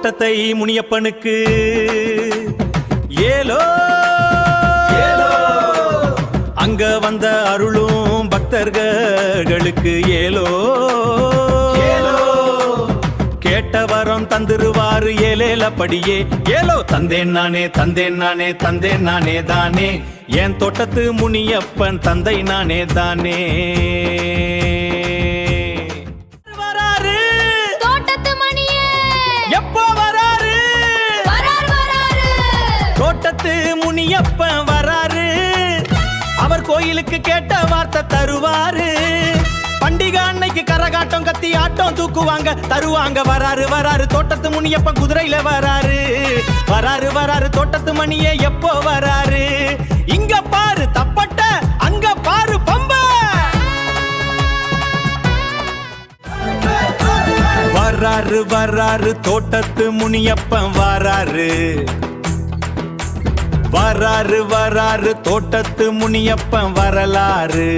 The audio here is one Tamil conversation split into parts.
தோட்டத்தை முனியப்பனுக்கு ஏலோ ஏலோ, அங்க வந்த அருளும் பக்தர்களுக்கு ஏலோ ஏலோ, கேட்ட வரம் தந்துருவாரு ஏலேலப்படியே. ஏலோ தந்தேன் நானே தந்தேன் நானே தந்தேன் நானே தானே, என் தோட்டத்து முனியப்பன் தந்தை நானே தானே. வராரு தோட்டத்து மணியே, எப்போ வராரு? தோட்டத்து முனியப்பன் வராரு, அவர் கோயிலுக்கு கேட்ட வார்த்தை தருவாரு. பண்டிகை அன்னைக்கு கரகாட்டம் கத்தி ஆட்டம் தூக்குவாங்க தருவாங்க. வராரு வராரு தோட்டத்து முனியப்பன் குதிரையில வராரு. வராரு வராரு தோட்டத்து மணியே எப்போ வராரு? இங்க பாரு தப்பட்ட, அங்க பாரு பம்ப. வராரு வராரு தோட்டத்து முனியப்பன் வராரு. வராரு வராரு தோட்டத்து முனியப்பன் வரலாறு.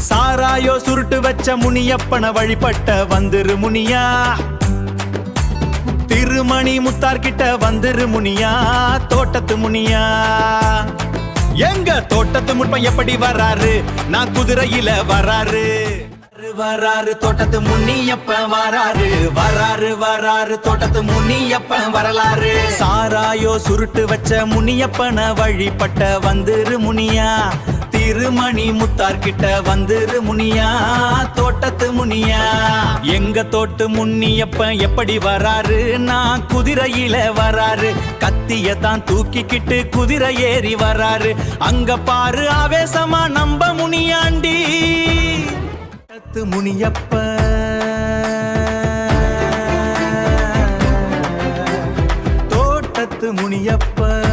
சாராயோ சுருட்டு வச்ச முனியப்பன வழிபட்ட வந்துரு முனியா. திருமணி முத்தார்கிட்ட வந்துரு முனியா, தோட்டத்து முனியா. எங்க தோட்டத்து முன்பம் எப்படி வராரு? நான் குதிரையில வராரு. வராரு தோட்டத்து முனியப்பன் வராரு. வராரு வராரு தோட்டத்து முனியப்பன் வரலாறு. சாராயோ சுருட்டு வச்ச முனியப்பன வழிபட்ட வந்துரு முனியா. திருமணி முத்தார்கிட்ட வந்துரு முனியா, தோட்டத்து முனியா. எங்க தோட்டு முனியப்பன் எப்படி வராரு? நான் குதிரையில வராரு. கத்திய தான் தூக்கிக்கிட்டு குதிரை ஏறி வராரு. அங்க பாரு ஆவேசமா நம்ப முனியாண்டி. தோட்டத்து முனியப்பன், தோட்டத்து முனியப்பன்.